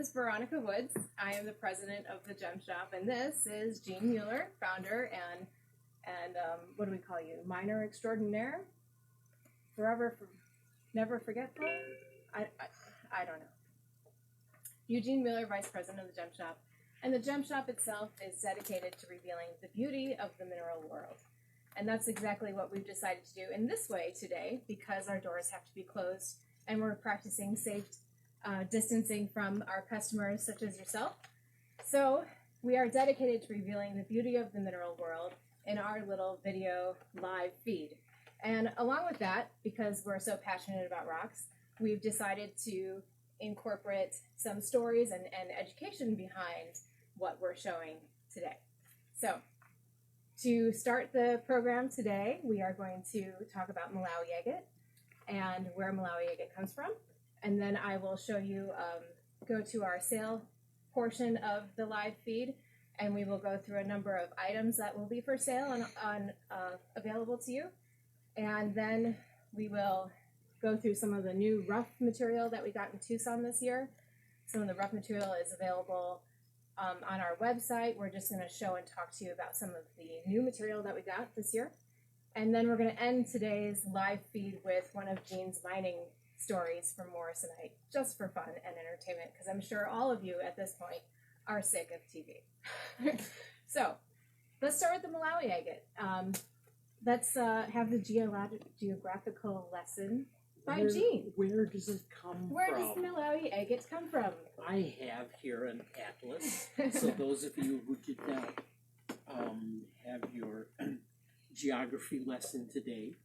is Veronica Woods. I am the president of the Gem Shop, and this is Jean Mueller, founder and what do we call you? Miner extraordinaire? Never forgetful? I don't know. Eugene Mueller, vice president of the Gem Shop. And the Gem Shop itself is dedicated to revealing the beauty of the mineral world. And that's exactly what we've decided to do in this way today, because our doors have to be closed and we're practicing safe distancing from our customers such as yourself. So we are dedicated to revealing the beauty of the mineral world in our little video live feed. And along with that, because we're so passionate about rocks, we've decided to incorporate some stories and education behind what we're showing today. So to start the program today, we are going to talk about Malawi agate and where Malawi agate comes from. And then I will show you, go to our sale portion of the live feed, and we will go through a number of items that will be for sale and available to you. And then we will go through some of the new rough material that we got in Tucson this year. Some of the rough material is available on our website. We're just going to show and talk to you about some of the new material that we got this year. And then we're going to end today's live feed with one of Jean's mining stories from Morrisonite, just for fun and entertainment, because I'm sure all of you at this point are sick of TV. So let's start with the Malawi agate. Let's have the geographical lesson by Jean. Where does it come from? Where does Malawi agate come from? I have here an atlas. So those of you who did not have your geography lesson today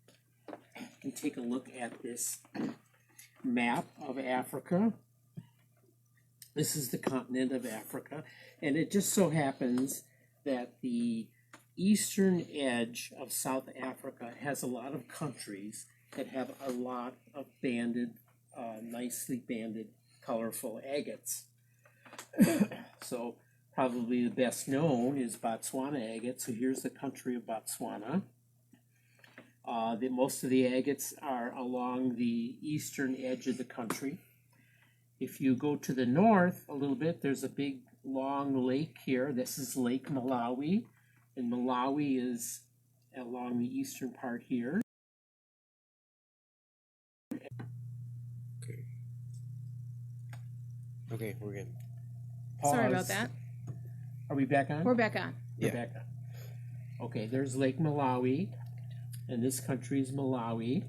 can take a look at this map of Africa. This is the continent of Africa, and it just so happens that the eastern edge of South Africa has a lot of countries that have a lot of banded, nicely banded, colorful agates. So probably the best known is Botswana agate. So here's the country of Botswana. Most of the agates are along the eastern edge of the country. If you go to the north a little bit, there's a big long lake here. This is Lake Malawi, and Malawi is along the eastern part here. Okay, we're good. Pause. Sorry about that. Are we back on? We're back on. We're back on. Okay, there's Lake Malawi, and this country is Malawi.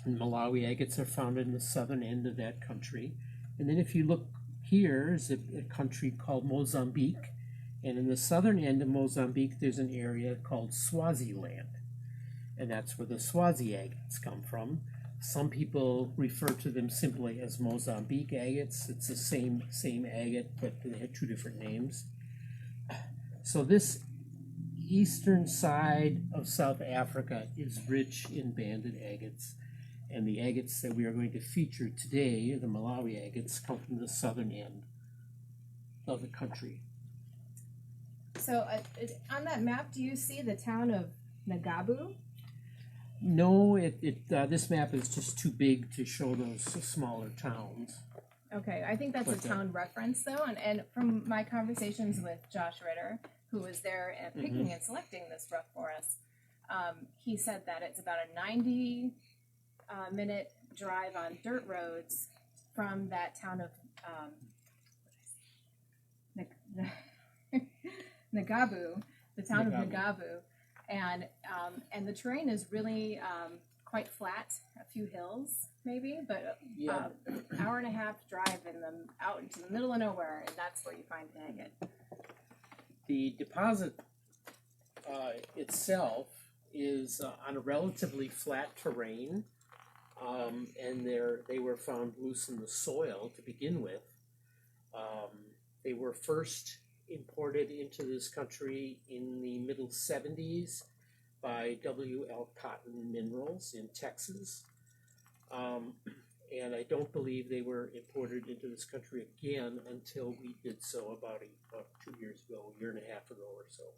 And Malawi agates are found in the southern end of that country. And then if you look here is a country called Mozambique. And in the southern end of Mozambique, there's an area called Swaziland. And that's where the Swazi agates come from. Some people refer to them simply as Mozambique agates. It's the same agate, but they had two different names. So this eastern side of South Africa is rich in banded agates. And the agates that we are going to feature today, the Malawi agates, come from the southern end of the country. So on that map, do you see the town of Nagabu? No, this map is just too big to show those smaller towns. Okay, I think that's a town reference, though, and from my conversations with Josh Ritter, who was there and picking and selecting this rough for us, he said that it's about a 90-minute drive on dirt roads from that town of Nagabu, the town of Nagabu, and the terrain is really quite flat, a few hills maybe, but hour and a half drive out into the middle of nowhere, and that's where you find the agate. The deposit itself is on a relatively flat terrain, and they were found loose in the soil to begin with. They were first imported into this country in the middle 70s by W.L. Cotton Minerals in Texas. And I don't believe they were imported into this country again until we did so about 2 years ago, a year and a half ago or so.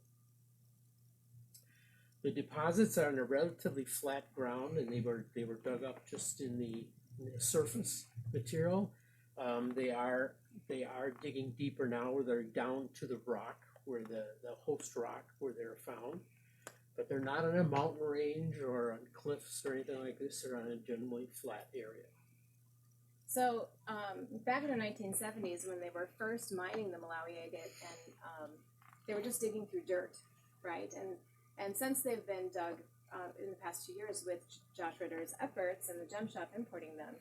The deposits are on a relatively flat ground, and they were dug up just in the surface material. They are they are digging deeper now, where they're down to the rock, where the host rock where they're found. But they're not on a mountain range or on cliffs or anything like this. They're on a generally flat area. So back in the 1970s, when they were first mining the Malawi agate, and they were just digging through dirt, right? And since they've been dug in the past 2 years with Josh Ritter's efforts and the gem shop importing them,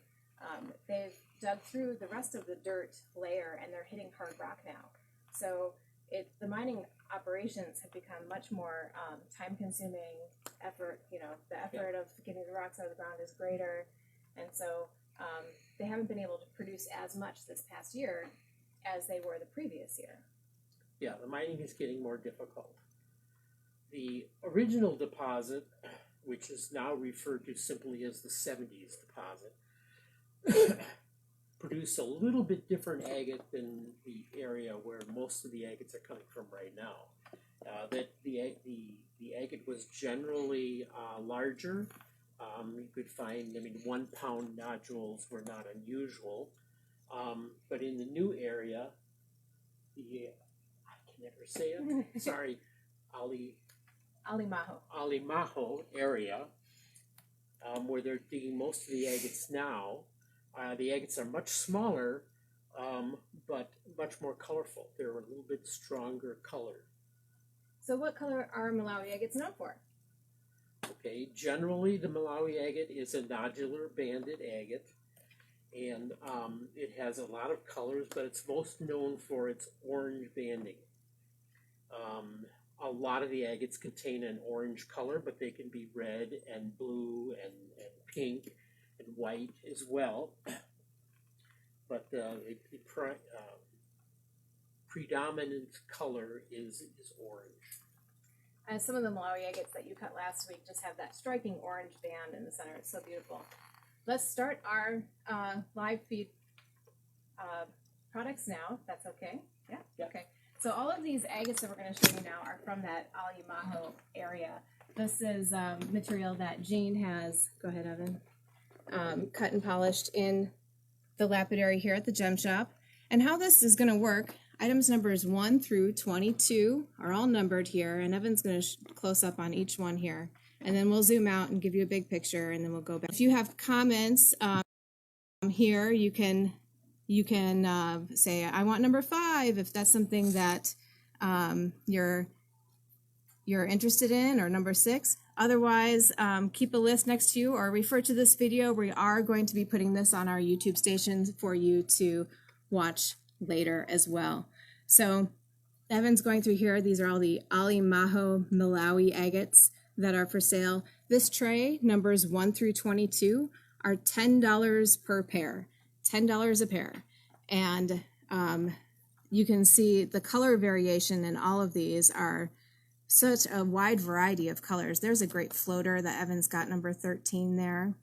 they've dug through the rest of the dirt layer, and they're hitting hard rock now. So the mining operations have become much more time-consuming effort. You know, the effort of getting the rocks out of the ground is greater, and so they haven't been able to produce as much this past year as they were the previous year. Yeah, the mining is getting more difficult. The original deposit, which is now referred to simply as the 70s deposit, produced a little bit different agate than the area where most of the agates are coming from right now. That the agate was generally larger. You could find, 1 pound nodules were not unusual. But in the new area, I can never say it, sorry, Alimaho area, where they're digging most of the agates now. The agates are much smaller, but much more colorful. They're a little bit stronger colored. So what color are Malawi agates known for? Okay, generally the Malawi agate is a nodular banded agate, and it has a lot of colors, but it's most known for its orange banding. A lot of the agates contain an orange color, but they can be red and blue and pink and white as well. But the predominant color is orange. Some of the Malawi agates that you cut last week just have that striking orange band in the center. It's so beautiful. Let's start our live feed products now, if that's okay. Yeah? Okay. So all of these agates that we're going to show you now are from that Alimaho area. This is material that Jean has, go ahead Evan, cut and polished in the lapidary here at the gem shop. And how this is going to work, items numbers 1 through 22 are all numbered here, and Evan's going to close up on each one here. And then we'll zoom out and give you a big picture, and then we'll go back. If you have comments here, you can say, I want number 5, if that's something that you're interested in, or number 6. Otherwise, keep a list next to you or refer to this video. We are going to be putting this on our YouTube station for you to watch later as well. So Evan's going through here. These are all the Alimaho Malawi agates that are for sale. This tray, numbers 1 through 22, are $10 per pair. $10 a pair. And you can see the color variation in all of these are such a wide variety of colors. There's a great floater that Evan's got, number 13 there.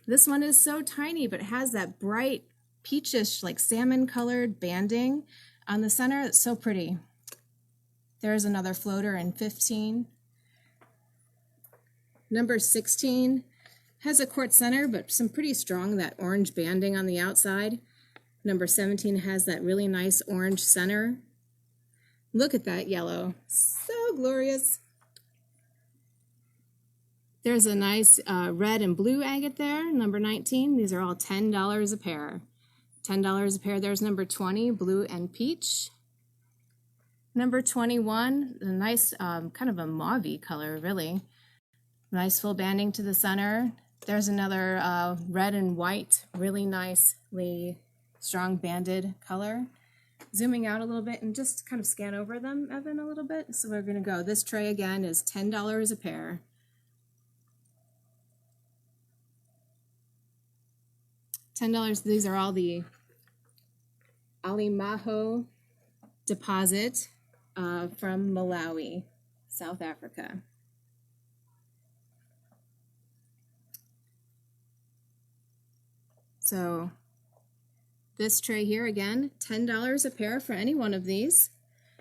This one is so tiny, but has that bright peachish, like salmon colored banding on the center. It's so pretty. There's another floater in 15. Number 16 has a quartz center, but some pretty strong, that orange banding on the outside. Number 17 has that really nice orange center. Look at that yellow. So glorious. There's a nice red and blue agate there, number 19. These are all $10 a pair. $10 a pair. There's number 20, blue and peach. Number 21, a nice kind of a mauve-y color, really. Nice full banding to the center. There's another red and white, really nicely strong banded color. Zooming out a little bit and just kind of scan over them, Evan, a little bit. So we're going to go. This tray again is $10 a pair. $10. These are all the Alimaho deposit from Malawi, South Africa. So this tray here, again, $10 a pair for any one of these.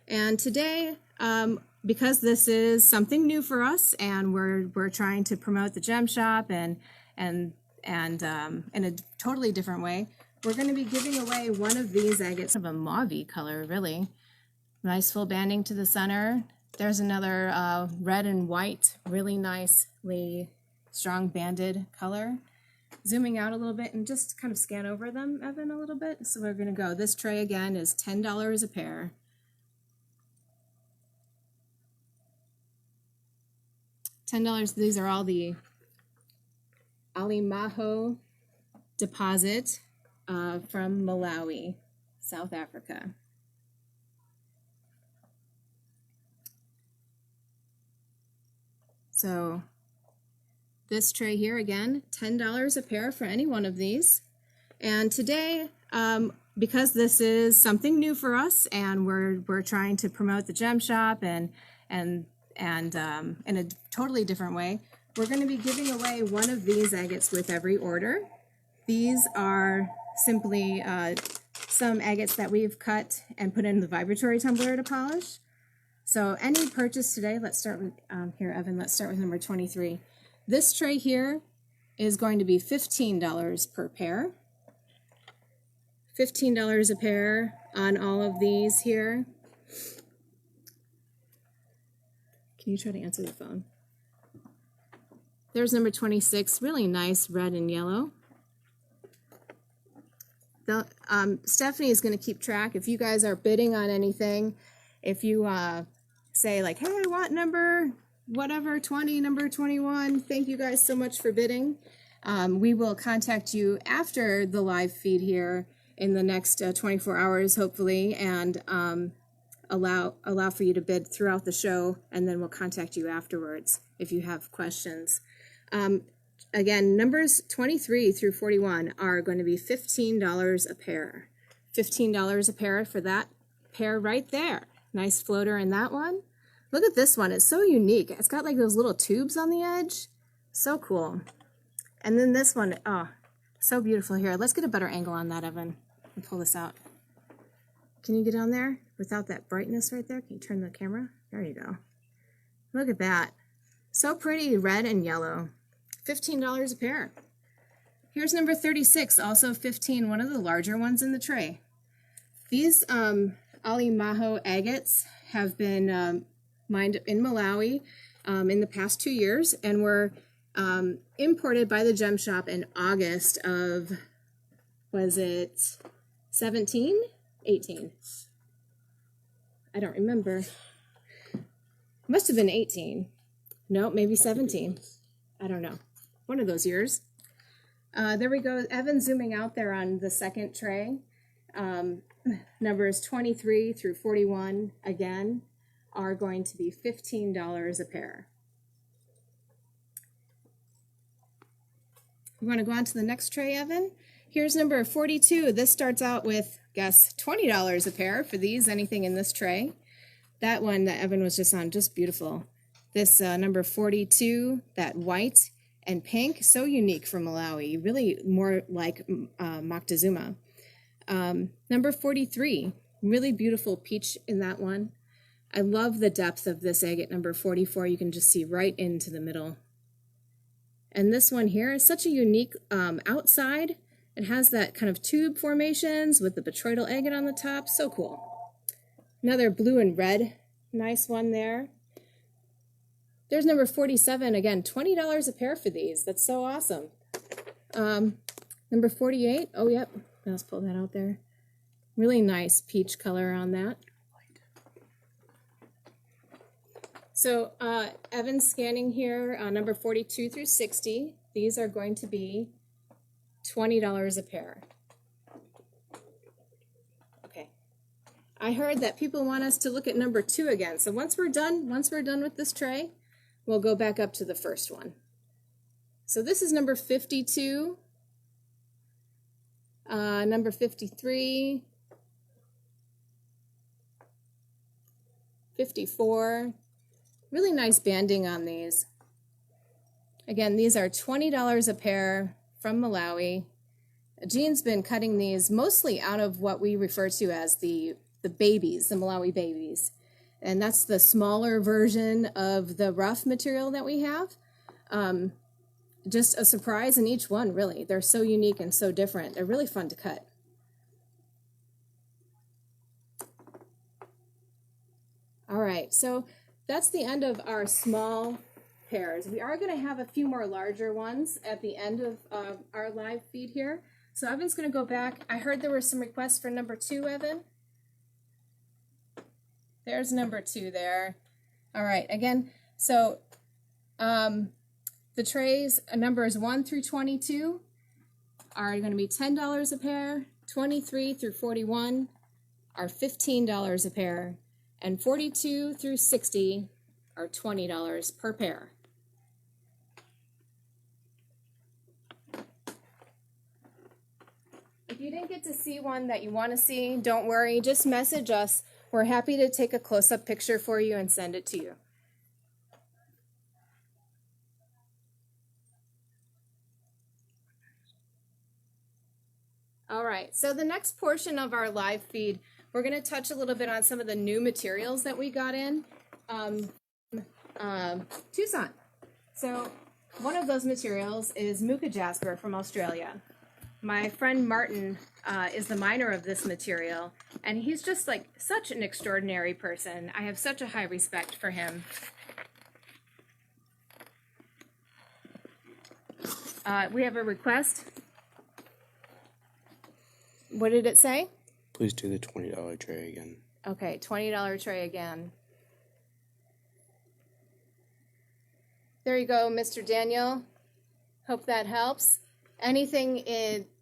And today, because this is something new for us, and we're trying to promote the gem shop and in a totally different way, we're going to be giving away one of these agates of a mauve color, really. Nice full banding to the center. There's another red and white, really nicely strong banded color. Zooming out a little bit and just kind of scan over them, Evan, a little bit. So we're going to go. This tray again is $10 a pair. $10. These are all the Alimaho deposit from Malawi, South Africa. So this tray here, again, $10 a pair for any one of these. And today, because this is something new for us and we're trying to promote the gem shop and in a totally different way, we're going to be giving away one of these agates with every order. These are simply some agates that we've cut and put in the vibratory tumbler to polish. So any purchase today, let's start with, here Evan, let's start with number 23. This tray here is going to be $15 per pair. $15 a pair on all of these here. Can you try to answer the phone? There's number 26, really nice red and yellow. Stephanie is going to keep track. If you guys are bidding on anything, if you say like, hey, I want number whatever, 20, number 21, thank you guys so much for bidding. We will contact you after the live feed here in the next 24 hours, hopefully, and allow for you to bid throughout the show, and then we'll contact you afterwards if you have questions. Again, numbers 23 through 41 are going to be $15 a pair. $15 a pair for that pair right there. Nice floater in that one. Look at this one. It's so unique. It's got like those little tubes on the edge. So cool. And then this one, oh, so beautiful here. Let's get a better angle on that, Evan, and pull this out. Can you get on there without that brightness right there? Can you turn the camera? There you go. Look at that. So pretty, red and yellow. $15 a pair. Here's number 36, also 15, one of the larger ones in the tray. These Alimaho agates have been mined in Malawi in the past 2 years and were imported by the gem shop in August of, was it 17? 18? I don't remember. Must have been 18. No, maybe 17. I don't know. One of those years. There we go. Evan zooming out there on the second tray. Numbers 23 through 41, again, are going to be $15 a pair. You want to go on to the next tray, Evan? Here's number 42. This starts out with, guess, $20 a pair for these, anything in this tray. That one that Evan was just on, just beautiful. This number 42, that white and pink, so unique from Malawi, really more like Moctezuma. Number 43, really beautiful peach in that one. I love the depth of this agate number 44. You can just see right into the middle. And this one here is such a unique outside. It has that kind of tube formations with the botryoidal agate on the top. So cool. Another blue and red, nice one there. There's number 47, again, $20 a pair for these. That's so awesome. Number 48, oh, yep, let's pull that out there. Really nice peach color on that. So Evan's scanning here, number 42 through 60. These are going to be $20 a pair. Okay. I heard that people want us to look at number 2 again. So once we're done with this tray, we'll go back up to the first one. So this is number 52, number 53, 54. Really nice banding on these. Again, these are $20 a pair from Malawi. Jean's been cutting these mostly out of what we refer to as the babies, the Malawi babies. And that's the smaller version of the rough material that we have. Just a surprise in each one, really. They're so unique and so different. They're really fun to cut. right, so that's the end of our small pairs. We are going to have a few more larger ones at the end of our live feed here. So Evan's going to go back. I heard there were some requests for number 2, Evan. There's number 2 there. All right, again, so the trays, numbers 1 through 22 are going to be $10 a pair. 23 through 41 are $15 a pair. And 42 through 60 are $20 per pair. If you didn't get to see one that you want to see, don't worry, just message us. We're happy to take a close-up picture for you and send it to you. All right, so the next portion of our live feed, we're going to touch a little bit on some of the new materials that we got in Tucson. So one of those materials is Muka Jasper from Australia. My friend Martin is the miner of this material, and he's just like such an extraordinary person. I have such a high respect for him. We have a request. What did it say? Please do the $20 tray again. Okay, $20 tray again. There you go, Mr. Daniel. Hope that helps. Anything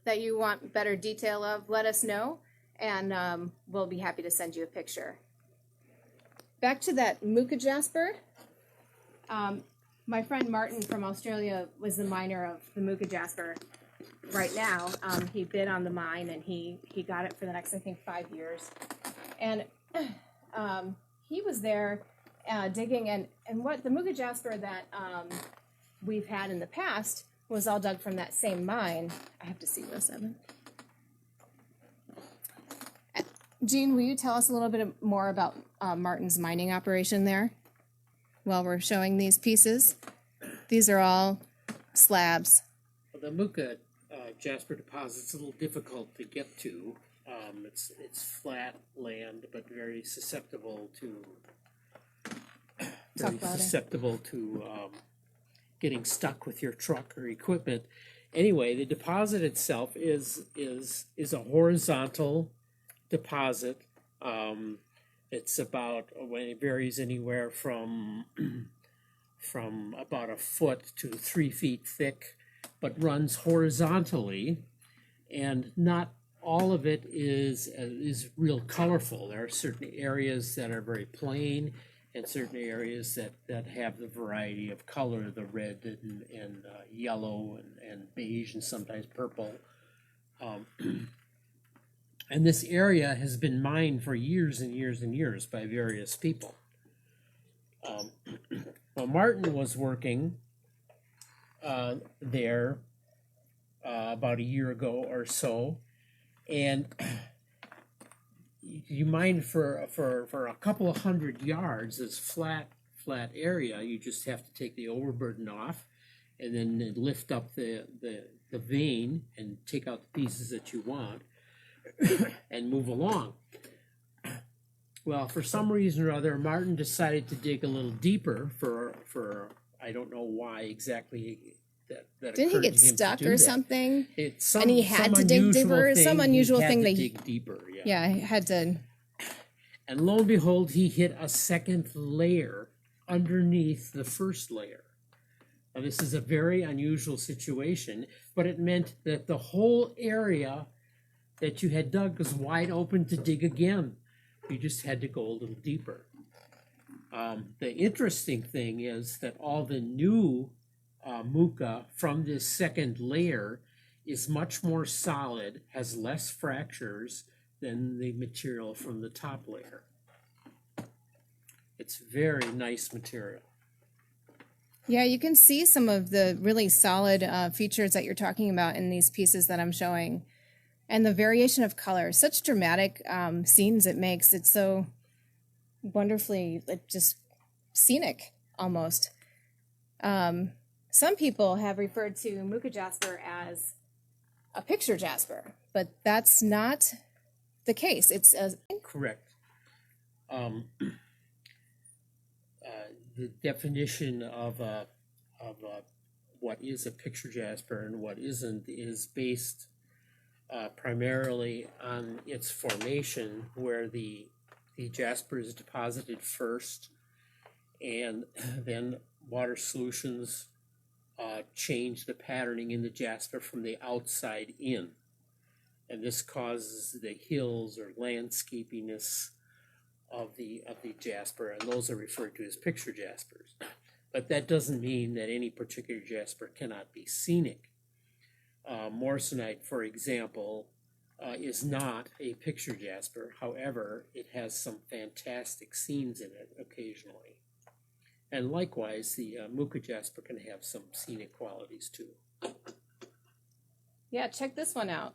that you want better detail of, let us know, and we'll be happy to send you a picture. Back to that Muka Jasper. My friend Martin from Australia was the miner of the Muka Jasper. Right now, he bid on the mine, and he got it for the next, I think, 5 years. And he was there digging, and what the Muka Jasper that we've had in the past was all dug from that same mine. I have to see this, Evan. Jean, will you tell us a little bit more about Martin's mining operation there while we're showing these pieces? These are all slabs. Well, the Muka Jasper deposit's a little difficult to get to. It's flat land, but very susceptible to getting stuck with your truck or equipment. Anyway, the deposit itself is a horizontal deposit. It's about, when it varies anywhere from about a foot to 3 feet thick, but runs horizontally, and not all of it is real colorful. There are certain areas that are very plain, and certain areas that have the variety of color, the red and yellow and beige and sometimes purple. And this area has been mined for years and years and years by various people. Well, Martin was working there about a year ago or so, and you mine for a couple of 100 yards, this flat area. You just have to take the overburden off, and then lift up the vein and take out the pieces that you want, and move along. Well, for some reason or other, Martin decided to dig a little deeper for I don't know why exactly that Didn't he occurred get to him to stuck do or that. something? It's And he had to dig deeper? Some unusual thing that he- dig deeper. Yeah, I had to. And lo and behold, he hit a second layer underneath the first layer. Now, this is a very unusual situation, but it meant that the whole area that you had dug was wide open to dig again. You just had to go a little deeper. The interesting thing is that all the new Muka from this second layer is much more solid, has less fractures than the material from the top layer. It's very nice material. Yeah, you can see some of the really solid features that you're talking about in these pieces that I'm showing. And the variation of color, such dramatic scenes it makes. It's so wonderfully, just scenic almost. Some people have referred to Muka Jasper as a picture jasper, but that's not the case. It's Correct. the definition of what is a picture jasper and what isn't is based primarily on its formation, where the jasper is deposited first, and then water solutions change the patterning in the jasper from the outside in, and this causes the hills or landscapiness of the jasper, and those are referred to as picture jaspers. But that doesn't mean that any particular jasper cannot be scenic. Morrisonite, for example, is not a picture jasper. However, it has some fantastic scenes in it occasionally. And likewise, the Muka jasper can have some scenic qualities too. Yeah, check this one out.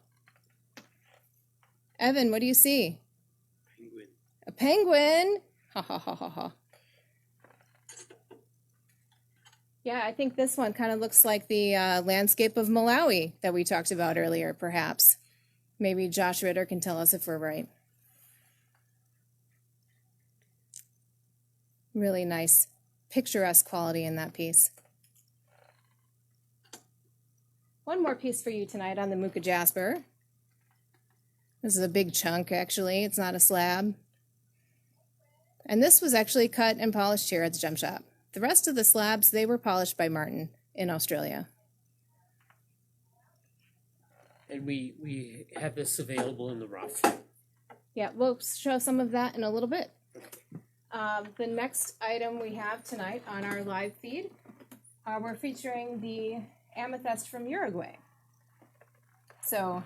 Evan, what do you see? Penguin. A penguin? Ha ha ha ha ha. Yeah, I think this one kind of looks like the landscape of Malawi that we talked about earlier, perhaps. Maybe Josh Ritter can tell us if we're right. Really nice, picturesque quality in that piece. One more piece for you tonight on the Muka jasper. This is a big chunk, actually. It's not a slab. And this was actually cut and polished here at the gem shop. The rest of the slabs, they were polished by Martin in Australia. And we have this available in the rough. Yeah, we'll show some of that in a little bit. The next item we have tonight on our live feed, we're featuring the amethyst from Uruguay. So,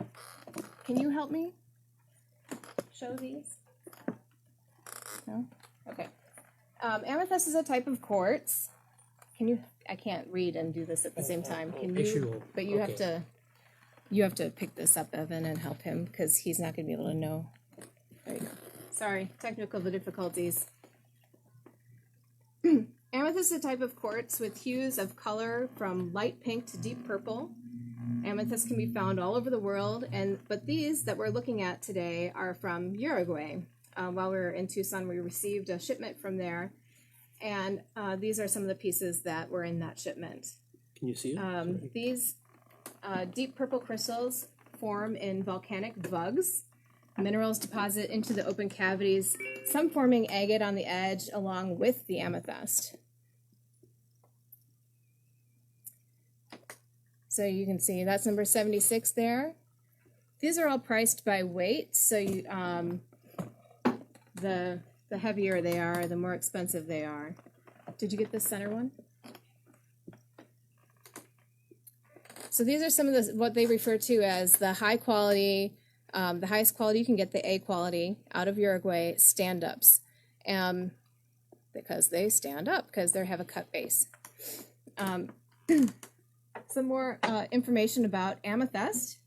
can you help me show these? No? Okay. Amethyst is a type of quartz. Can you? I can't read and do this at the same time. Can you? But you have to. You have to pick this up, Evan, and help him because he's not going to be able to know. There you go. Sorry, technical difficulties. Amethyst is a type of quartz with hues of color from light pink to deep purple. Amethyst can be found all over the world, but these that we're looking at today are from Uruguay. While we were in Tucson, we received a shipment from there, and these are some of the pieces that were in that shipment. Can you see it? These deep purple crystals form in volcanic vugs. Minerals deposit into the open cavities, some forming agate on the edge along with the amethyst. So you can see that's number 76 there. These are all priced by weight, so you, the heavier they are, the more expensive they are. Did you get the center one? So these are some of the what they refer to as the high quality, the highest quality you can get, the A quality out of Uruguay stand-ups, because they stand up because they have a cut base. Some more information about amethyst.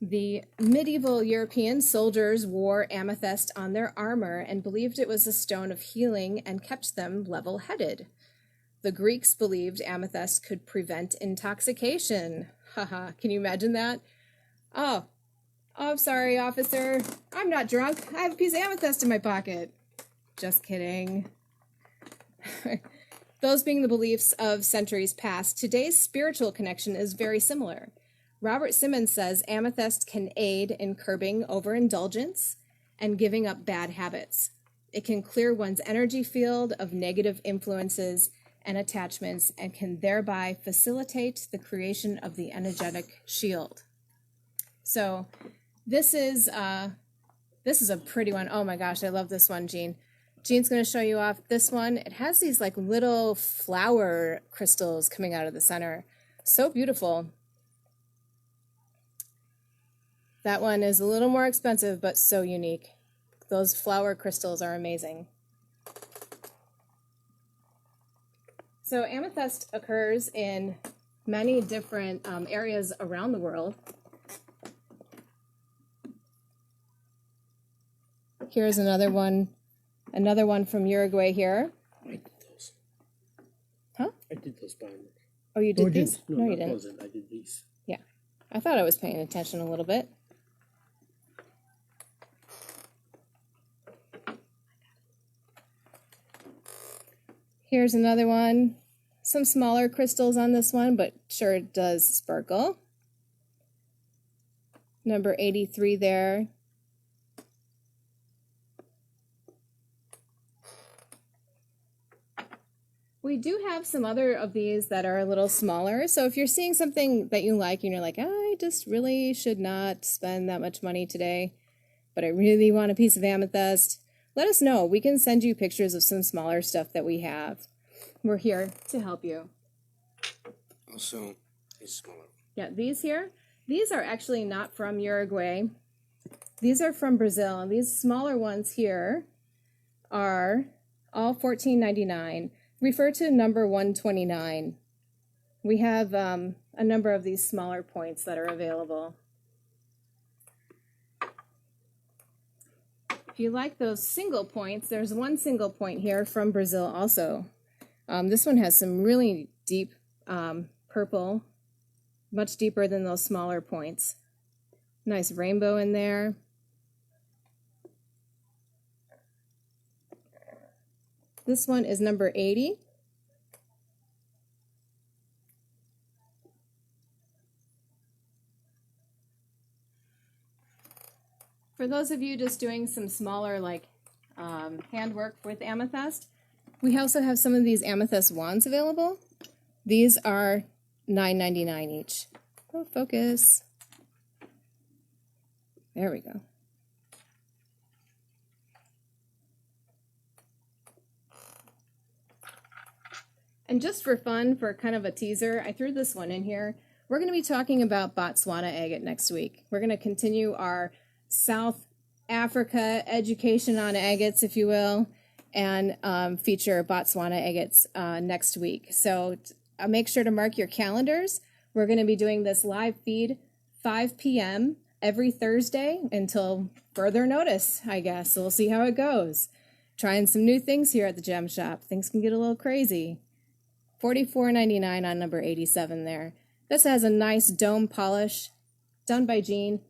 The medieval European soldiers wore amethyst on their armor and believed it was a stone of healing and kept them level-headed. The Greeks believed amethyst could prevent intoxication. Haha, can you imagine that? Oh, I'm sorry, officer. I'm not drunk. I have a piece of amethyst in my pocket. Just kidding. Those being the beliefs of centuries past, today's spiritual connection is very similar. Robert Simmons says amethyst can aid in curbing overindulgence and giving up bad habits. It can clear one's energy field of negative influences and attachments and can thereby facilitate the creation of the energetic shield. So this is a pretty one. Oh my gosh, I love this one, Jean. Jean's going to show you off this one. It has these like little flower crystals coming out of the center. So beautiful. That one is a little more expensive, but so unique. Those flower crystals are amazing. So amethyst occurs in many different areas around the world. Here's another one from Uruguay here. I did those. Huh? I did those binders. Oh, you did these? No, you didn't. Those. I did these. Yeah. I thought I was paying attention a little bit. Here's another one. Some smaller crystals on this one, but sure it does sparkle. Number 83 there. We do have some other of these that are a little smaller. So if you're seeing something that you like and you're like, I just really should not spend that much money today, but I really want a piece of amethyst, let us know. We can send you pictures of some smaller stuff that we have. We're here to help you. Also, it's smaller. Yeah, these here, these are actually not from Uruguay. These are from Brazil. And these smaller ones here are all $14.99. Refer to number 129. We have a number of these smaller points that are available. If you like those single points, there's one single point here from Brazil also. This one has some really deep purple, much deeper than those smaller points. Nice rainbow in there. This one is number 80. For those of you just doing some smaller like handwork with amethyst, we also have some of these amethyst wands available. These are $9.99 each. Oh, focus. There we go. And just for fun, for kind of a teaser, I threw this one in here. We're going to be talking about Botswana agate next week. We're going to continue our South Africa education on agates, if you will, and feature Botswana agates next week. So make sure to mark your calendars. We're going to be doing this live feed 5 p.m. every Thursday until further notice, I guess. So we'll see how it goes. Trying some new things here at the Gem Shop. Things can get a little crazy. $44.99 on number 87 there. This has a nice dome polish done by Jean.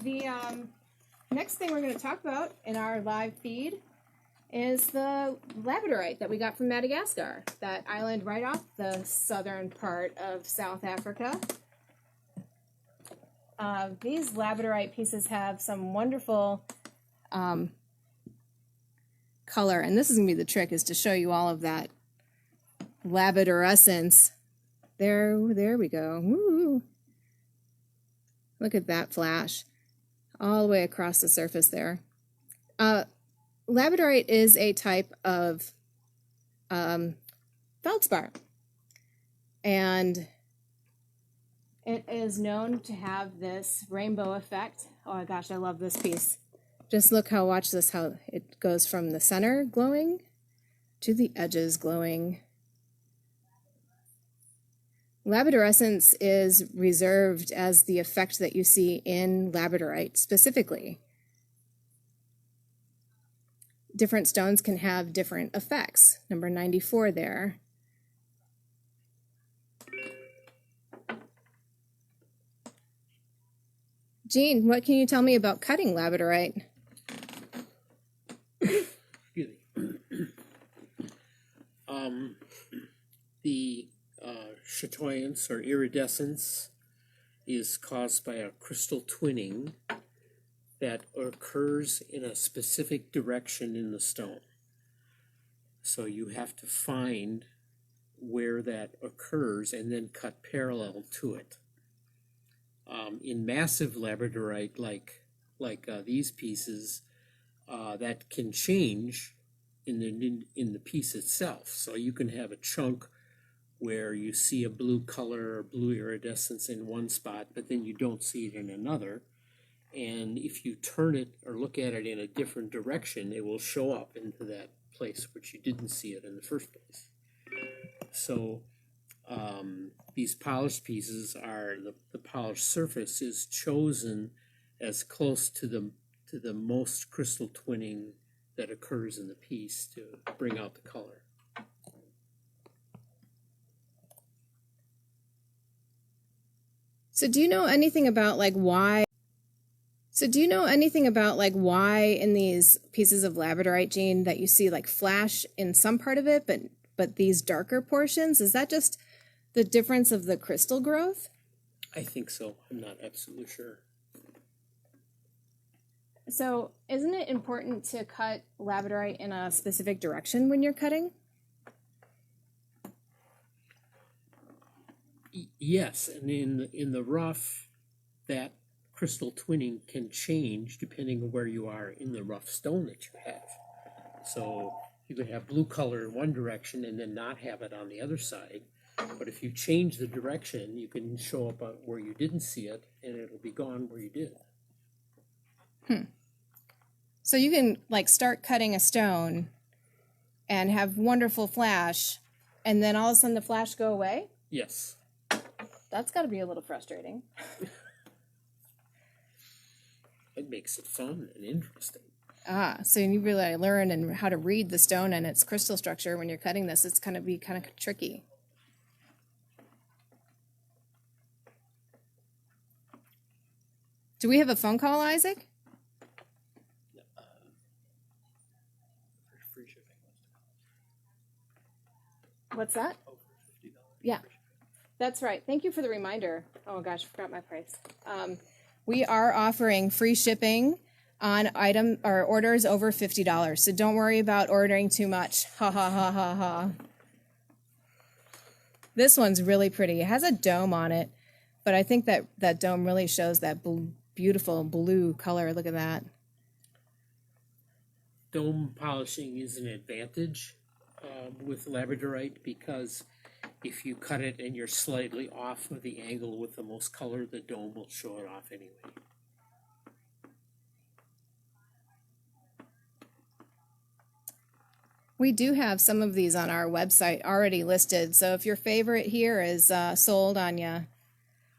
The next thing we're going to talk about in our live feed is the labradorite that we got from Madagascar, that island right off the southern part of South Africa. These labradorite pieces have some wonderful color, and this is going to be the trick, is to show you all of that labradorescence. There we go. Woo. Look at that flash all the way across the surface there. Labradorite is a type of feldspar, and it is known to have this rainbow effect. Oh my gosh, I love this piece. Just look how, watch this, how it goes from the center glowing to the edges glowing. Labradorescence is reserved as the effect that you see in labradorite specifically. Different stones can have different effects. Number 94 there. Jean, what can you tell me about cutting labradorite? Excuse me. The chatoyance or iridescence is caused by a crystal twinning that occurs in a specific direction in the stone. So you have to find where that occurs and then cut parallel to it. In massive labradorite, like these pieces, that can change in the piece itself. So you can have a chunk where you see a blue color or blue iridescence in one spot, but then you don't see it in another. And if you turn it or look at it in a different direction, it will show up into that place which you didn't see it in the first place. So these polished pieces are, the polished surface is chosen as close to the most crystal twinning that occurs in the piece to bring out the color. So do you know anything about like why So do you know anything about like why in these pieces of labradorite, Jean, that you see like flash in some part of it, but these darker portions, is that just the difference of the crystal growth? I think so. I'm not absolutely sure. So isn't it important to cut labradorite in a specific direction when you're cutting? Yes, and in the rough, that crystal twinning can change depending on where you are in the rough stone that you have. So you could have blue color in one direction and then not have it on the other side. But if you change the direction, you can show up where you didn't see it, and it'll be gone where you did. So you can like start cutting a stone and have wonderful flash, and then all of a sudden the flash go away? Yes. That's got to be a little frustrating. It makes it fun and interesting. So you really learn and how to read the stone and its crystal structure when you're cutting this. It's going to be kind of tricky. Do we have a phone call, Isaac? Free shipping. What's that? Yeah, that's right. Thank you for the reminder. Oh gosh, I forgot my price. We are offering free shipping on item or orders over $50. So don't worry about ordering too much. Ha ha ha ha ha. This one's really pretty. It has a dome on it, but I think that dome really shows that beautiful blue color. Look at that. Dome polishing is an advantage with labradorite because if you cut it and you're slightly off of the angle with the most color, the dome will show it off anyway. We do have some of these on our website already listed. So if your favorite here is sold on you,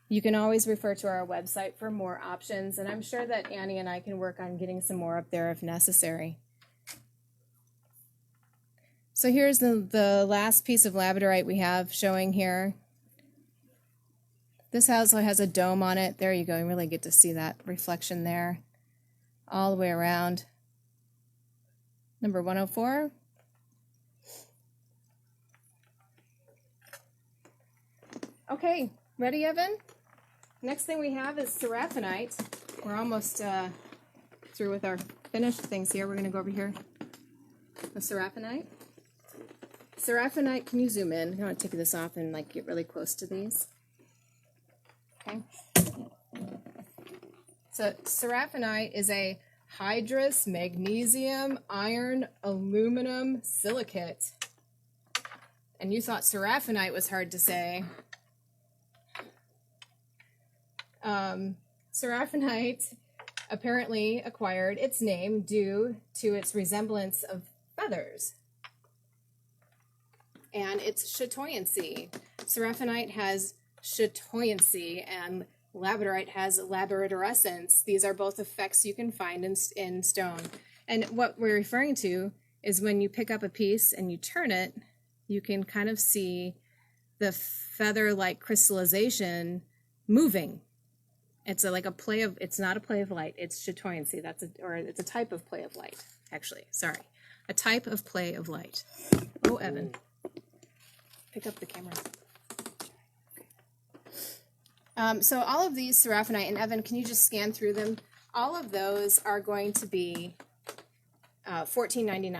you can always refer to our website for more options. And I'm sure that Annie and I can work on getting some more up there if necessary. So here's the last piece of labradorite we have showing here. This also has a dome on it. There you go. You really get to see that reflection there all the way around. Number 104. Okay, ready, Evan? Next thing we have is seraphinite. We're almost through with our finished things here. We're going to go over here. The seraphinite. Seraphinite, can you zoom in? I want to take this off and like get really close to these. Okay. So seraphinite is a hydrous magnesium iron aluminum silicate. And you thought seraphinite was hard to say. Seraphinite apparently acquired its name due to its resemblance of feathers and its chatoyancy. Seraphinite has chatoyancy and labradorite has labradorescence. These are both effects you can find in stone. And what we're referring to is when you pick up a piece and you turn it, you can kind of see the feather-like crystallization moving. It's like a play of, it's not a play of light, it's chatoyancy. It's a type of play of light, actually. Sorry. A type of play of light. Oh, Evan. Pick up the camera. So all of these seraphinite, and Evan, can you just scan through them? All of those are going to be $14.99.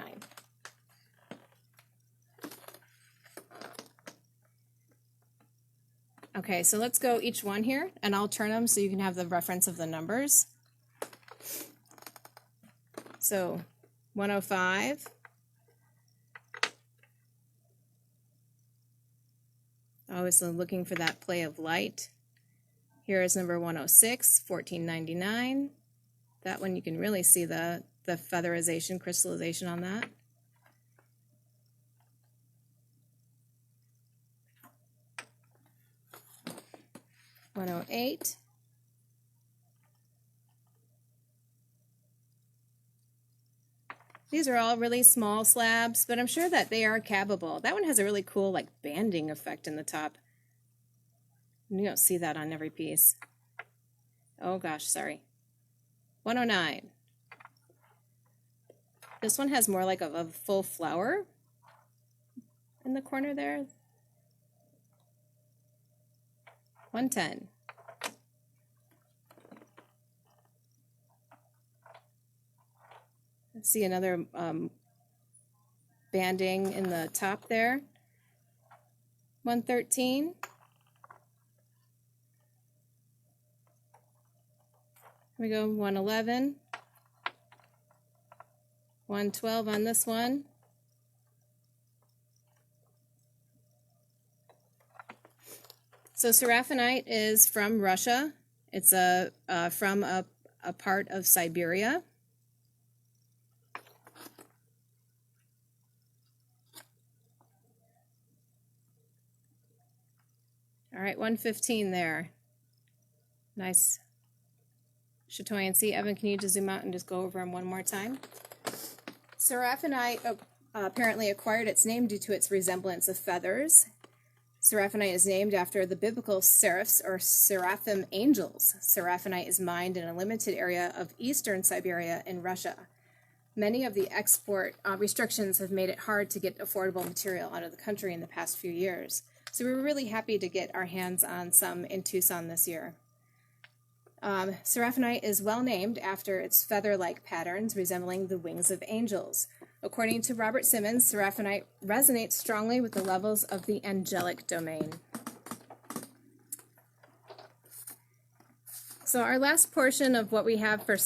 Okay, so let's go each one here, and I'll turn them so you can have the reference of the numbers. So 105. Always looking for that play of light. Here is number 106, $14.99. That one you can really see the featherization, crystallization on that. $108. These are all really small slabs, but I'm sure that they are cabbable. That one has a really cool like banding effect in the top. You don't see that on every piece. Oh gosh, sorry. 109. This one has more like a full flower in the corner there. 110. See another banding in the top there. 113. Here we go, 111. 112 on this one. So seraphonite is from Russia. It's from a part of Siberia. All right, 115 there. Nice chatoyancy. Evan, can you just zoom out and just go over them one more time? Seraphonite apparently acquired its name due to its resemblance of feathers. Seraphonite is named after the biblical seraphs or seraphim angels. Seraphonite is mined in a limited area of eastern Siberia in Russia. Many of the export restrictions have made it hard to get affordable material out of the country in the past few years. So we were really happy to get our hands on some in Tucson this year. Seraphonite is well named after its feather-like patterns resembling the wings of angels. According to Robert Simmons, seraphonite resonates strongly with the levels of the angelic domain. So our last portion of what we have for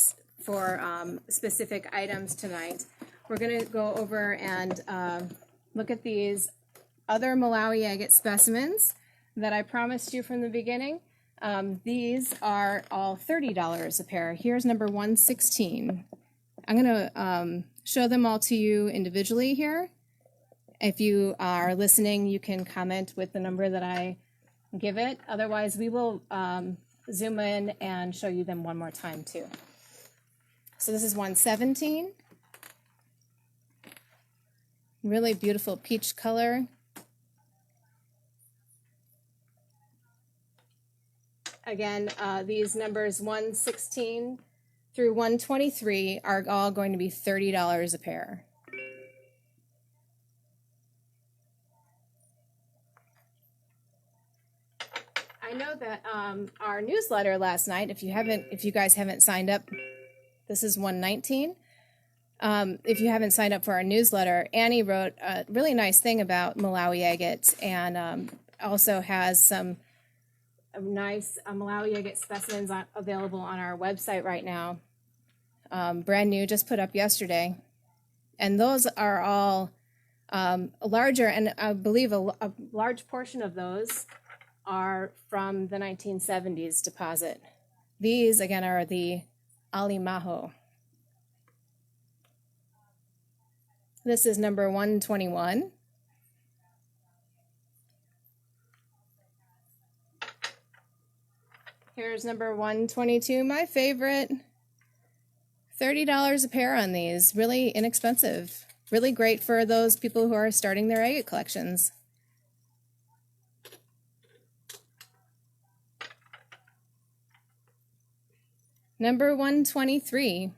specific items tonight, we're going to go over and look at these other Malawi agate specimens that I promised you from the beginning. These are all $30 a pair. Here's number 116. I'm going to show them all to you individually here. If you are listening, you can comment with the number that I give it. Otherwise, we will zoom in and show you them one more time too. So this is 117. Really beautiful peach color. Again, these numbers 116 through 123 are all going to be $30 a pair. I know that our newsletter last night, if you guys haven't signed up, this is 119. If you haven't signed up for our newsletter, Annie wrote a really nice thing about Malawi agates and also has some nice Malawi agate specimens available on our website right now. Brand new, just put up yesterday. And those are all larger, and I believe a large portion of those are from the 1970s deposit. These, again, are the Alimaho. This is number 121. Here's number 122, my favorite. $30 a pair on these. Really inexpensive. Really great for those people who are starting their agate collections. Number 123.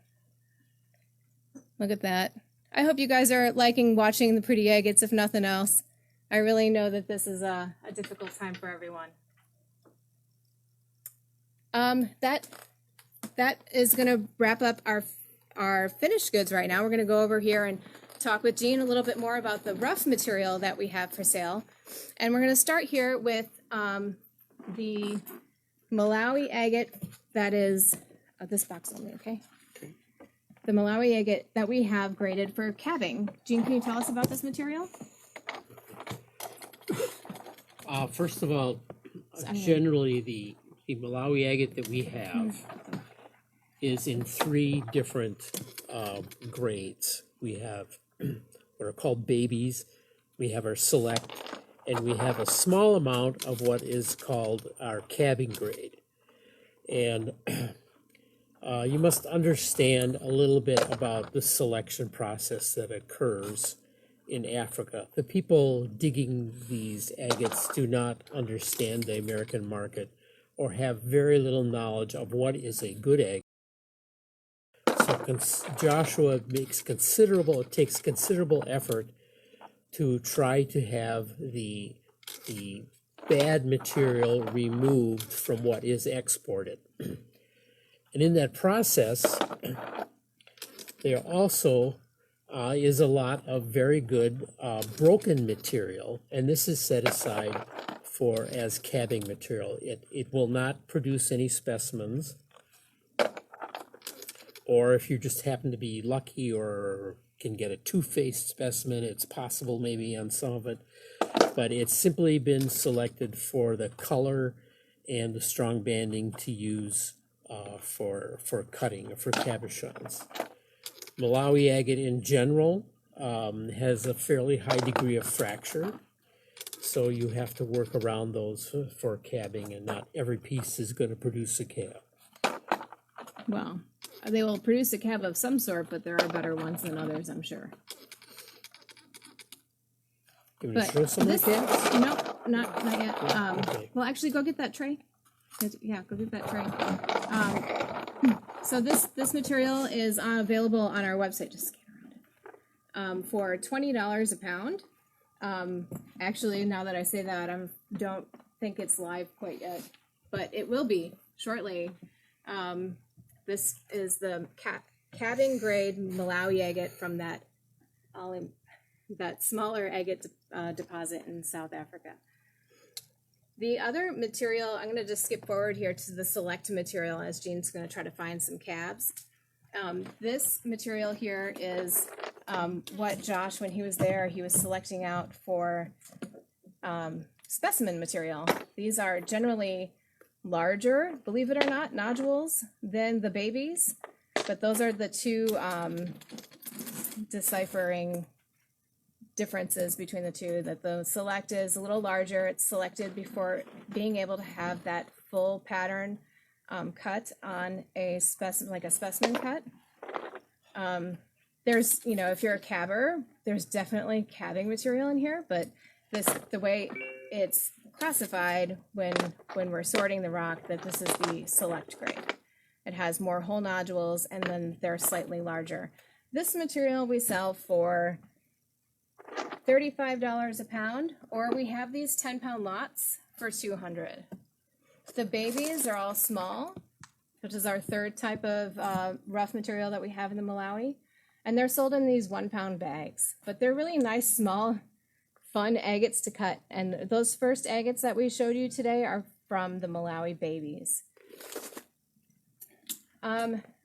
Look at that. I hope you guys are liking watching the pretty agates, if nothing else. I really know that this is a difficult time for everyone. That is going to wrap up our finished goods right now. We're going to go over here and talk with Jean a little bit more about the rough material that we have for sale. And we're going to start here with the Malawi agate that is this box only, okay? The Malawi agate that we have graded for calving. Jean, can you tell us about this material? First of all, generally the Malawi agate that we have is in 3 different grades. We have what are called babies, we have our select, and we have a small amount of what is called our calving grade. And you must understand a little bit about the selection process that occurs in Africa. The people digging these agates do not understand the American market or have very little knowledge of what is a good agate Joshua takes considerable effort to try to have the bad material removed from what is exported. And in that process, there also is a lot of very good broken material, and this is set aside as cabbing material. It will not produce any specimens, or if you just happen to be lucky or can get a two-faced specimen, it's possible maybe on some of it, but it's simply been selected for the color and the strong banding to use for cutting, for cabochons. Malawi agate in general has a fairly high degree of fracture, so you have to work around those for cabbing, and not every piece is going to produce a cab. Well, they will produce a cab of some sort, but there are better ones than others, I'm sure. Can we But show some of this, the cabs? no, not yet. Okay. Well, actually, go get that tray. Yeah, go get that tray. So this material is available on our website. Just scan around it. For $20 a pound. Actually, now that I say that, I don't think it's live quite yet, but it will be shortly. This is the cabbing grade Malawi agate from that smaller agate deposit in South Africa. The other material, I'm going to just skip forward here to the select material as Jean's going to try to find some cabs. This material here is what Josh, when he was there, he was selecting out for specimen material. These are generally larger, believe it or not, nodules than the babies, but those are the two deciphering differences between the two, that the select is a little larger. It's selected before being able to have that full pattern cut on a specimen, like a specimen cut. There's, if you're a cabber, there's definitely cabbing material in here, but the way it's classified when we're sorting the rock, that this is the select grade. It has more whole nodules, and then they're slightly larger. This material we sell for $35 a pound, or we have these 10-pound lots for $200. The babies are all small, which is our third type of rough material that we have in the Malawi, and they're sold in these 1-pound bags. But they're really nice, small, fun agates to cut, and those first agates that we showed you today are from the Malawi babies.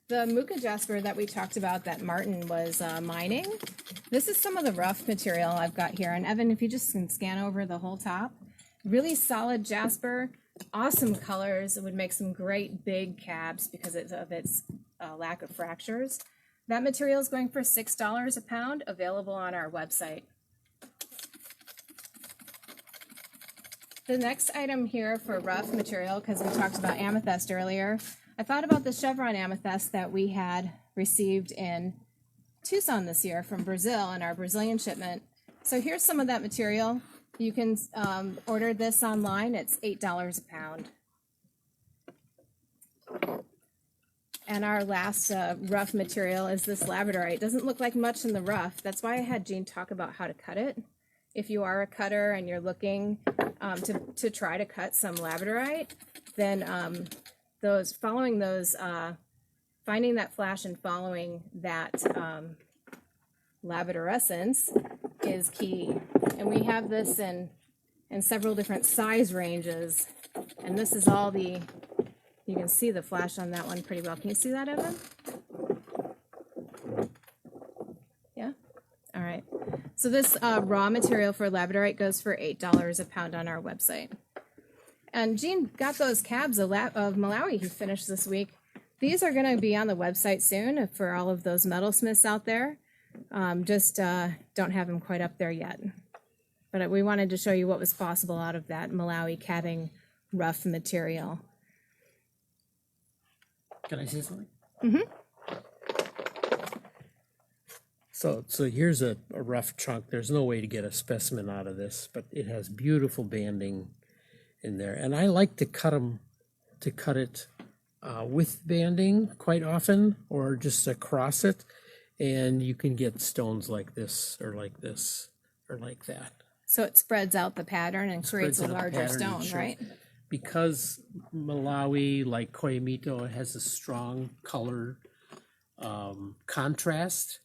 The Muka jasper that we talked about that Martin was mining, this is some of the rough material I've got here. And Evan, if you just can scan over the whole top, really solid jasper, awesome colors. It would make some great big cabs because of its lack of fractures. That material is going for $6 a pound, available on our website. The next item here for rough material, because we talked about amethyst earlier, I thought about the chevron amethyst that we had received in Tucson this year from Brazil in our Brazilian shipment. So here's some of that material. You can order this online. It's $8 a pound. And our last rough material is this labradorite. It doesn't look like much in the rough. That's why I had Jean talk about how to cut it. If you are a cutter and you're looking to try to cut some labradorite, then finding that flash and following that labradorescence is key. And we have this in several different size ranges. And this is all you can see the flash on that one pretty well. Can you see that, Evan? Yeah? All right. So this raw material for labradorite goes for $8 a pound on our website. And Jean got those cabs of Malawi he finished this week. These are going to be on the website soon for all of those metalsmiths out there. Just don't have them quite up there yet. But we wanted to show you what was possible out of that Malawi cabbing rough material. Can I say something? Mm-hmm. So here's a rough chunk. There's no way to get a specimen out of this, but it has beautiful banding in there. And I like to cut it with banding quite often, or just across it, and you can get stones like this, or like this, or like that. So it spreads out the pattern and creates Spreads a out the larger pattern and stone, shows- right? Because Malawi, like Koyamito, has a strong color contrast,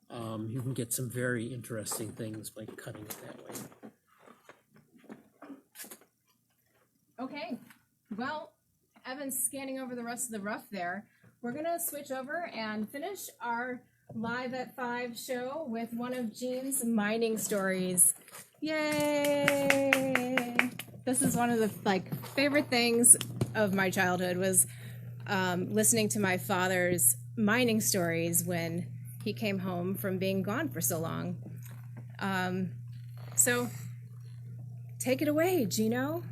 you can get some very interesting things by cutting it that way. Okay, well, Evan's scanning over the rest of the rough there. We're gonna switch over and finish our Live at 5 show with one of Jean's mining stories. Yay! This is one of the favorite things of my childhood was listening to my father's mining stories when he came home from being gone for so long. So take it away, Gino.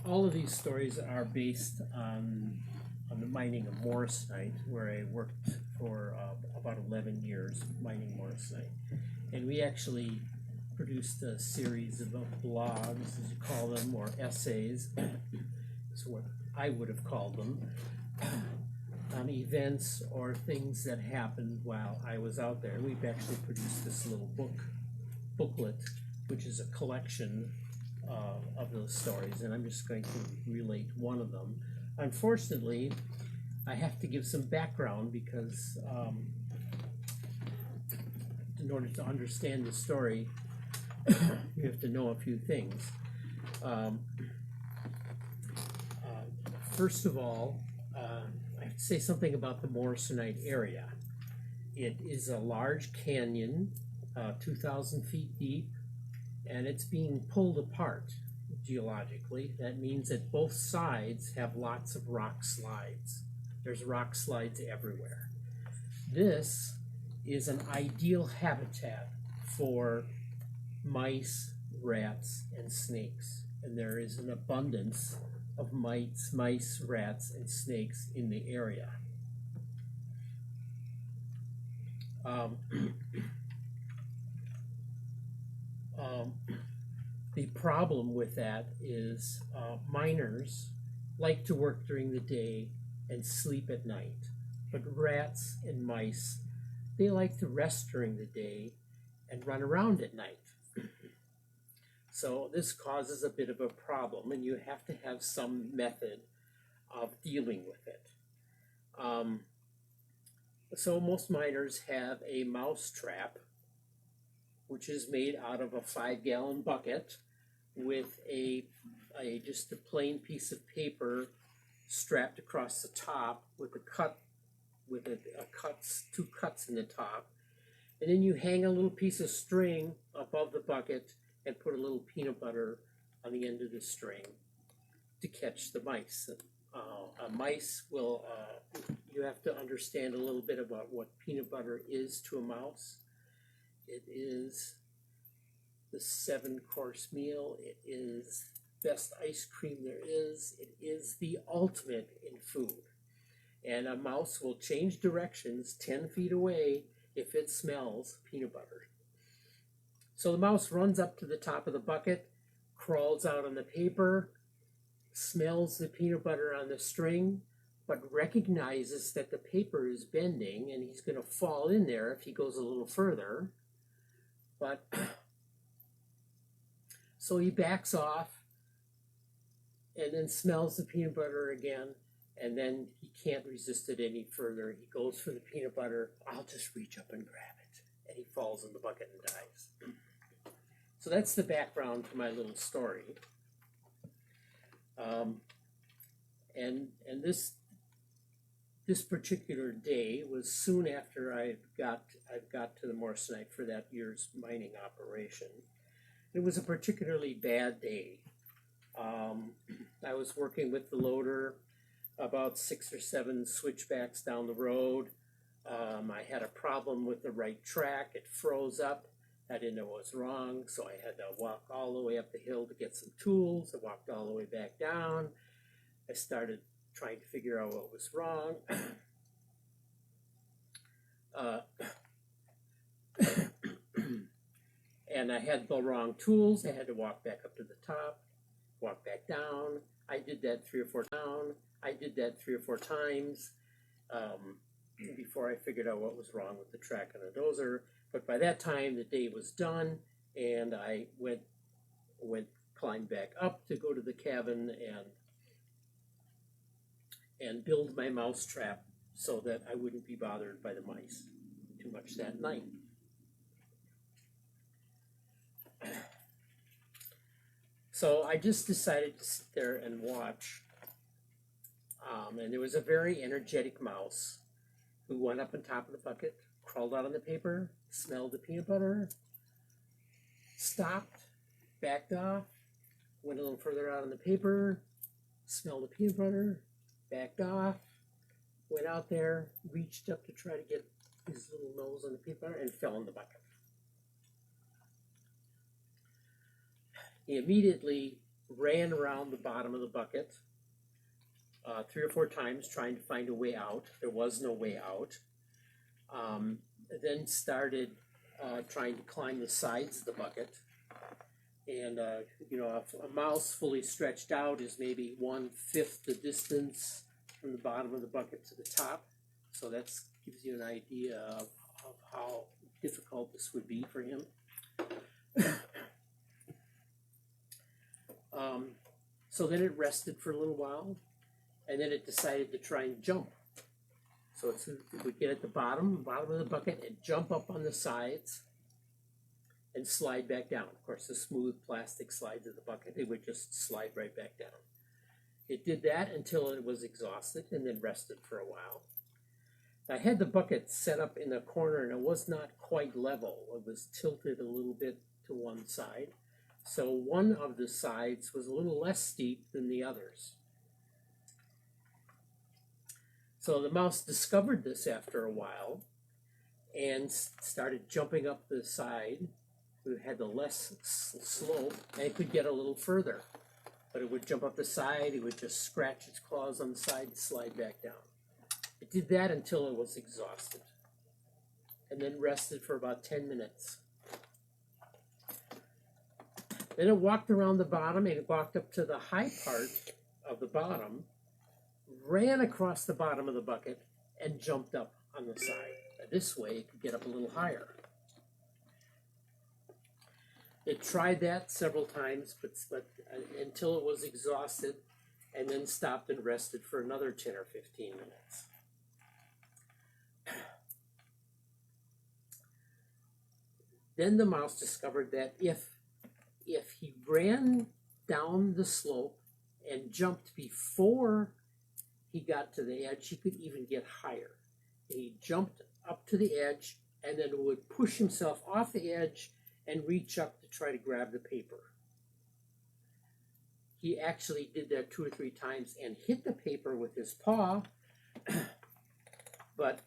All of these stories are based on the mining of morrisite, where I worked for about 11 years mining morrisite. And we actually produced a series of blogs, as you call them, or essays, is what I would have called them, on events or things that happened while I was out there. We've actually produced this little booklet, which is a collection of those stories, and I'm just going to relate one of them. Unfortunately, I have to give some background because in order to understand the story, you have to know a few things. First of all, I have to say something about the Morrisonite area. It is a large canyon, 2,000 feet deep, and it's being pulled apart geologically. That means that both sides have lots of rock slides. There's rock slides everywhere. This is an ideal habitat for mice, rats, and snakes. And there is an abundance of mice, rats, and snakes in the area. The problem with that is miners like to work during the day and sleep at night. But rats and mice, they like to rest during the day and run around at night. So this causes a bit of a problem, and you have to have some method of dealing with it. So most miners have a mouse trap, which is made out of a 5-gallon bucket with just a plain piece of paper strapped across the top with two cuts in the top, and then you hang a little piece of string above the bucket and put a little peanut butter on the end of the string to catch the mice. A mice will, you have to understand a little bit about what peanut butter is to a mouse. It is the 7-course meal. It is best ice cream there is. It is the ultimate in food. And a mouse will change directions 10 feet away if it smells peanut butter. So the mouse runs up to the top of the bucket, crawls out on the paper, smells the peanut butter on the string, but recognizes that the paper is bending and he's going to fall in there if he goes a little further. But so he backs off and then smells the peanut butter again, and then he can't resist it any further. He goes for the peanut butter. I'll just reach up and grab it. And he falls in the bucket and dies. So that's the background to my little story. And this particular day was soon after I got to the Morrisonite for that year's mining operation. It was a particularly bad day. I was working with the loader about 6 or 7 switchbacks down the road. I had a problem with the right track. It froze up. I didn't know what was wrong, so I had to walk all the way up the hill to get some tools. I walked all the way back down. I started trying to figure out what was wrong. And I had the wrong tools. I had to walk back up to the top. walk back down. I did that 3 or 4 times before I figured out what was wrong with the track on the dozer. But by that time, the day was done, and I climbed back up to go to the cabin and build my mouse trap so that I wouldn't be bothered by the mice too much that night. So I just decided to sit there and watch. And there was a very energetic mouse who went up on top of the bucket, crawled out on the paper, smelled the peanut butter, stopped, backed off, went a little further out on the paper, smelled the peanut butter, backed off, went out there, reached up to try to get his little nose on the peanut butter, and fell in the bucket. He immediately ran around the bottom of the bucket 3 or 4 times trying to find a way out. There was no way out. Then started trying to climb the sides of the bucket. And, a mouse fully stretched out is maybe 1/5 the distance from the bottom of the bucket to the top. So that gives you an idea of how difficult this would be for him. So then it rested for a little while, and then it decided to try and jump. So it would get at the bottom of the bucket and jump up on the sides and slide back down. Of course, the smooth plastic slides of the bucket, it would just slide right back down. It did that until it was exhausted and then rested for a while. I had the bucket set up in a corner, and it was not quite level. It was tilted a little bit to one side. So one of the sides was a little less steep than the others. So the mouse discovered this after a while and started jumping up the side. It had the less slope, and it could get a little further. But it would jump up the side, it would just scratch its claws on the side and slide back down. It did that until it was exhausted, and then rested for about 10 minutes. Then it walked around the bottom, and it walked up to the high part of the bottom, ran across the bottom of the bucket, and jumped up on the side. This way it could get up a little higher. It tried that several times, but until it was exhausted, and then stopped and rested for another 10 or 15 minutes. Then the mouse discovered that if he ran down the slope and jumped before he got to the edge, he could even get higher. He jumped up to the edge and then would push himself off the edge and reach up to try to grab the paper. He actually did that 2 or 3 times and hit the paper with his paw, but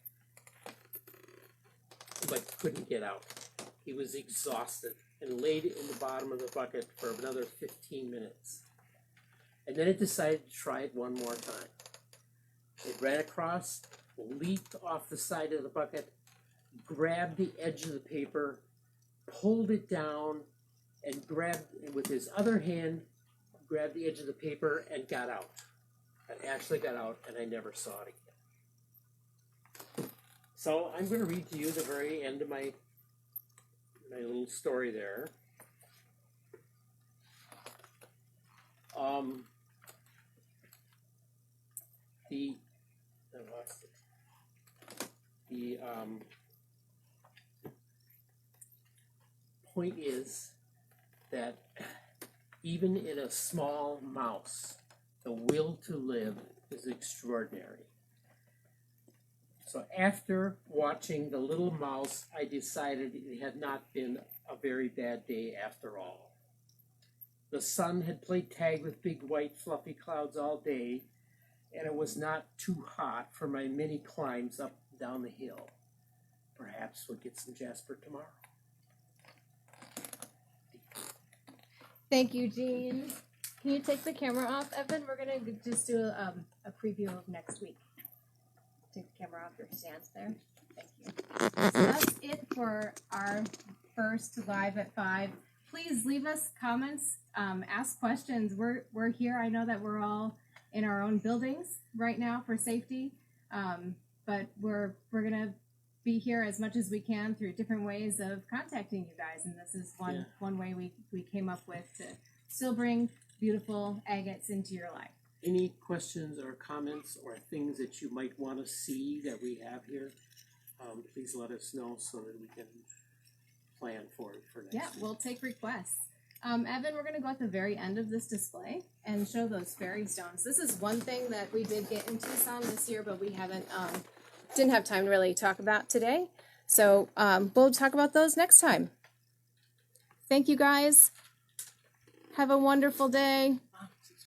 couldn't get out. He was exhausted and laid in the bottom of the bucket for another 15 minutes. And then it decided to try it one more time. It ran across, leaped off the side of the bucket, grabbed the edge of the paper, pulled it down, and grabbed, with his other hand, grabbed the edge of the paper and got out. It actually got out, and I never saw it again. So I'm going to read to you the very end of my little story there. The point is that even in a small mouse, the will to live is extraordinary. So after watching the little mouse, I decided it had not been a very bad day after all. The sun had played tag with big white fluffy clouds all day, and it was not too hot for my many climbs up and down the hill. Perhaps we'll get some jasper tomorrow. Thank you, Jean. Can you take the camera off, Evan? We're going to just do a preview of next week. Take the camera off your stands there. Thank you. So that's it for our first Live at 5. please leave us comments, ask questions. We're here. I know that we're all in our own buildings right now for safety, but we're gonna be here as much as we can through different ways of contacting you guys, and this is one way we came up with to still bring beautiful agates into your life. Any questions or comments or things that you might want to see that we have here? Please let us know so that we can plan for it for next Yeah, year. we'll take requests. Evan, we're going to go at the very end of this display and show those fairy stones. This is one thing that we did get in Tucson this year, but we didn't have time to really talk about today. So we'll talk about those next time. Thank you guys. Have a wonderful day.